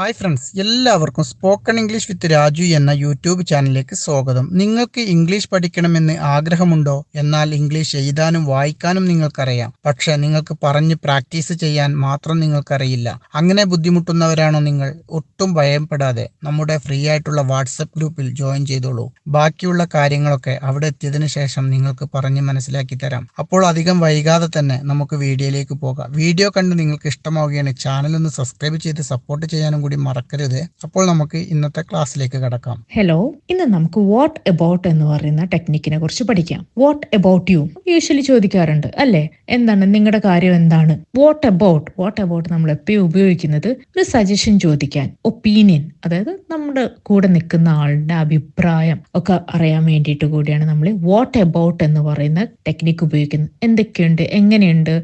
Hi friends, എല്ലാവർക്കും spoken English with Raju എന്ന YouTube ചാനലിലേക്ക് സ്വാഗതം. നിങ്ങൾക്ക് ഇംഗ്ലീഷ് പഠിക്കണമെന്ന് ആഗ്രഹമുണ്ടോ? എന്നാൽ ഇംഗ്ലീഷ് എഴുതാനും വായിക്കാനും നിങ്ങൾക്കറിയാം, പക്ഷെ നിങ്ങൾക്ക് പറഞ്ഞ് പ്രാക്ടീസ് ചെയ്യാൻ മാത്രം നിങ്ങൾക്കറിയില്ല. അങ്ങനെ ബുദ്ധിമുട്ടുന്നവരാണോ നിങ്ങൾ? ഒട്ടും ഭയപ്പെടാതെ നമ്മുടെ ഫ്രീ ആയിട്ടുള്ള വാട്സപ്പ് ഗ്രൂപ്പിൽ ജോയിൻ ചെയ്തോളൂ. ബാക്കിയുള്ള കാര്യങ്ങളൊക്കെ അവിടെ എത്തിയതിനു ശേഷം നിങ്ങൾക്ക് പറഞ്ഞ് മനസ്സിലാക്കി തരാം. അപ്പോൾ അധികം വൈകാതെ തന്നെ നമുക്ക് വീഡിയോയിലേക്ക് പോകാം. വീഡിയോ കണ്ട് നിങ്ങൾക്ക് ഇഷ്ടമാവുകയാണ് ചാനൽ ഒന്ന് സബ്സ്ക്രൈബ് ചെയ്ത് സപ്പോർട്ട് ചെയ്യാനും കൂടി മറക്കരുത്. അപ്പോൾ നമുക്ക് ഇന്നത്തെ ക്ലാസ്സിലേക്ക് കടക്കാം. ഹലോ, ഇന്ന് നമുക്ക് വാട്ട് അബൌട്ട് എന്ന് പറയുന്ന ടെക്നിക്കിനെ കുറിച്ച് പഠിക്കാം. വാട്ട് അബൌട്ട് യു യൂഷ്വലി ചോദിക്കാറുണ്ട് അല്ലേ? എന്താണ് നിങ്ങളുടെ കാര്യം? എന്താണ് വാട്ട് അബൌട്ട് നമ്മൾ എപ്പോഴും ഉപയോഗിക്കുന്നത് ഒരു സജഷൻ ചോദിക്കാൻ, ഒപ്പീനിയൻ, അതായത് നമ്മുടെ കൂടെ നിൽക്കുന്ന ആളുടെ അഭിപ്രായം ഒക്കെ അറിയാൻ വേണ്ടിയിട്ട് കൂടിയാണ് നമ്മൾ വാട്ട് അബൌട്ട് എന്ന് പറയുന്ന ടെക്നിക്ക് ഉപയോഗിക്കുന്നത്. എന്തൊക്കെയുണ്ട്, എങ്ങനെയുണ്ട്,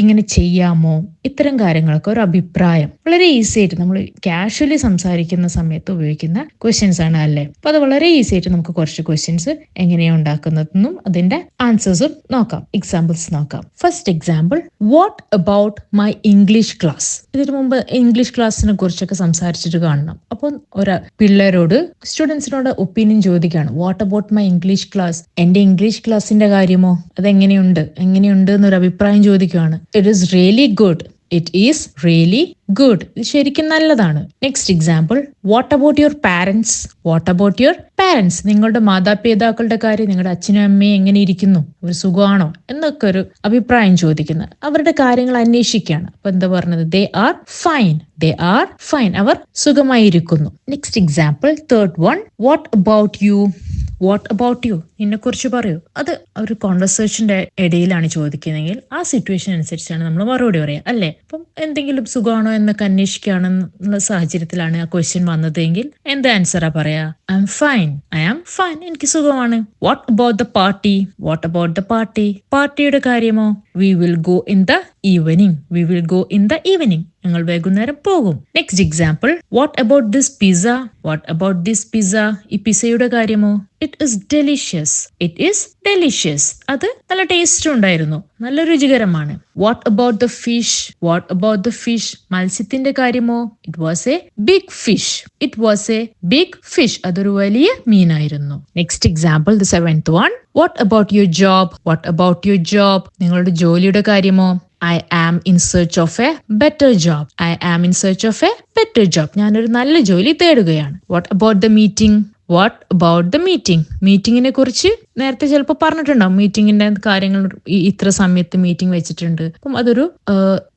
ഇങ്ങനെ ചെയ്യാമോ, ഇത്തരം കാര്യങ്ങളൊക്കെ ഒരു അഭിപ്രായം വളരെ ഈസി ആയിട്ട് നമ്മൾ കാഷ്വലി സംസാരിക്കുന്ന സമയത്ത് ഉപയോഗിക്കുന്ന ക്വസ്റ്റ്യൻസ് ആണ് അല്ലേ? അപ്പൊ അത് വളരെ ഈസി ആയിട്ട് നമുക്ക് കുറച്ച് ക്വസ്റ്റ്യൻസ് എങ്ങനെയാണ് ഉണ്ടാക്കുന്നതെന്നും അതിന്റെ ആൻസേഴ്സും നോക്കാം, എക്സാമ്പിൾസ് നോക്കാം. First example, what about my English class. ഇതിനു മുമ്പ് ഇംഗ്ലീഷ് ക്ലാസ്സിനെ കുറിച്ചൊക്കെ സംസാരിച്ചിട്ട് കാണണം. അപ്പോൾ ഒരു പിള്ളേരോട്, സ്റ്റുഡൻസിനോട് ഒപ്പീനിയൻ ചോദിക്കുകയാണ്. What about my English class, എന്റെ ഇംഗ്ലീഷ് ക്ലാസിന്റെ കാര്യമോ, അതെങ്ങനെയുണ്ട് എന്നൊരു അഭിപ്രായം ചോദിക്കുകയാണ്. It is really good. It is really good. ഇത് ശരിക്കും നല്ലതാണ്. Next example, what about your parents. നിങ്ങളുടെ മാതാപിതാക്കളുടെ കാര്യം, നിങ്ങളുടെ അച്ഛനും അമ്മയും എങ്ങനെ ഇരിക്കുന്നു, അവർ സുഖമാണോ എന്നൊക്കെ ഒരു അഭിപ്രായം ചോദിക്കുന്നത്. അവരുടെ കാര്യങ്ങൾ അന്വേഷിക്കുകയാണ്. അപ്പൊ എന്താ പറഞ്ഞത്? They are fine. അവർ സുഖമായിരിക്കുന്നു. Next example, third one, what about you, നിന്നെ കുറിച്ച് പറയൂ. അത് ഒരു കോൺവെർസേഷന്റെ ഇടയിലാണ് ചോദിക്കുന്നതെങ്കിൽ ആ സിറ്റുവേഷൻ അനുസരിച്ചാണ് നമ്മൾ മറുപടി പറയാം അല്ലേ? അപ്പം എന്തെങ്കിലും സുഖമാണോ എന്നൊക്കെ അന്വേഷിക്കുകയാണെന്നുള്ള സാഹചര്യത്തിലാണ് ആ ക്വസ്റ്റ്യൻ വന്നതെങ്കിൽ എന്ത് ആൻസറാ പറയാ? ഐ ആം ഫൈൻ, എനിക്ക് സുഖമാണ്. വാട്ട് അബൌട്ട് ദ പാർട്ടി, പാർട്ടിയുടെ കാര്യമോ? We will go in the evening, ഞങ്ങൾ വൈകുന്നേരം പോകും. Next example, what about this pizza, ഈ പിസയുടെ കാര്യമോ? It is delicious. അത് നല്ല ടേസ്റ്റ് ഉണ്ടായിരുന്നു, നല്ല രുചികരമാണ്. വാട്ട് അബൌട്ട് ദ ഫിഷ്, മത്സ്യത്തിന്റെ കാര്യമോ? It was a big fish, അതൊരു വലിയ മീനായിരുന്നു. Next example, the seventh one, what about your job, നിങ്ങളുടെ ജോലിയുടെ കാര്യമോ? I am in search of a better job. ഞാനൊരു നല്ല ജോലി തേടുകയാണ്. What about the meeting? മീറ്റിങ്ങിനെ കുറിച്ച് നേരത്തെ ചിലപ്പോൾ പറഞ്ഞിട്ടുണ്ടാവും. മീറ്റിങ്ങിന്റെ കാര്യങ്ങൾ ഇത്ര സമയത്ത് മീറ്റിംഗ് വെച്ചിട്ടുണ്ട്. അപ്പം അതൊരു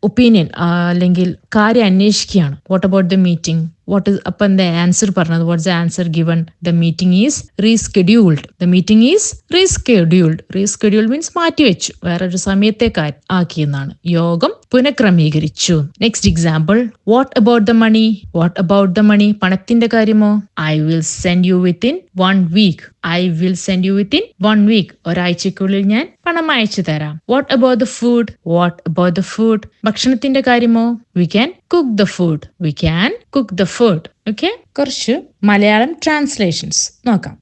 ഒപ്പീനിയൻ അല്ലെങ്കിൽ കാര്യം അന്വേഷിക്കുകയാണ്. What about the meeting? അപ്പൊ എന്താ ആൻസർ പറഞ്ഞത്? What's the answer given? The meeting is rescheduled. Rescheduled means മാറ്റിവെച്ചു, വേറൊരു സമയത്തേക്ക് ആക്കിയെന്നാണ്. യോഗം പുനഃക്രമീകരിച്ചു. Next example, what about the money, പണത്തിന്റെ കാര്യമോ? I will send you within 1 week. ഒരാഴ്ചക്കുള്ളിൽ ഞാൻ പണം അയച്ചു തരാം. വാട്ട് അബൌട്ട് ദ ഫുഡ്, ഭക്ഷണത്തിന്റെ കാര്യമോ? We can cook the food. Okay, കുറച്ച് മലയാളം ട്രാൻസ്ലേഷൻസ് നോക്കാം.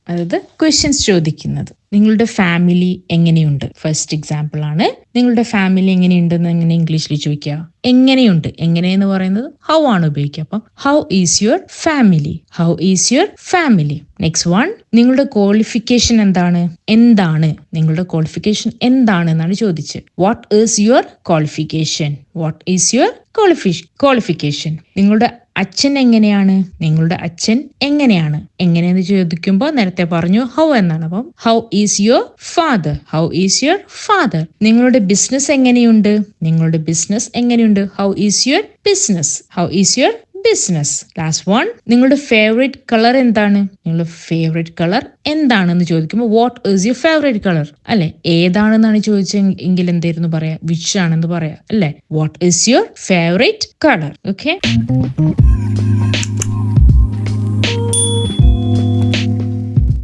അതായത് ക്വസ്റ്റ്യൻസ് ചോദിക്കുന്നത്, നിങ്ങളുടെ ഫാമിലി എങ്ങനെയുണ്ട്? ഫസ്റ്റ് എക്സാമ്പിൾ ആണ്. നിങ്ങളുടെ ഫാമിലി എങ്ങനെയുണ്ടെന്ന് എങ്ങനെ ഇംഗ്ലീഷിൽ ചോദിക്കുക? എങ്ങനെയുണ്ട്, എങ്ങനെയെന്ന് പറയുന്നത് ഹൗ ആണ് ഉപയോഗിക്കുക. അപ്പം how is your family. Next one, നിങ്ങളുടെ ക്വാളിഫിക്കേഷൻ എന്താണ്? നിങ്ങളുടെ ക്വാളിഫിക്കേഷൻ എന്താണ് എന്നാണ് ചോദിച്ചത്. What is your qualification? നിങ്ങളുടെ അച്ഛൻ എങ്ങനെയാണ്? എങ്ങനെയെന്ന് ചോദിക്കുമ്പോൾ നേരത്തെ പറഞ്ഞു ഹൗ എന്നാണ്. അപ്പം ഹൗ ഈസ് യുവർ ഫാദർ. നിങ്ങളുടെ ബിസിനസ് എങ്ങനെയുണ്ട്? How is your business. Last one, നിങ്ങളുടെ ഫേവറേറ്റ് കളർ എന്താണ്? എന്താണെന്ന് ചോദിക്കുമ്പോൾ what is your favourite colour അല്ലെ? ഏതാണെന്നാണ് ചോദിച്ചെങ്കിൽ എന്തായിരുന്നു പറയാ? വിച്ച് ആണെന്ന് പറയാ അല്ലെ? What is your favourite colour. Okay.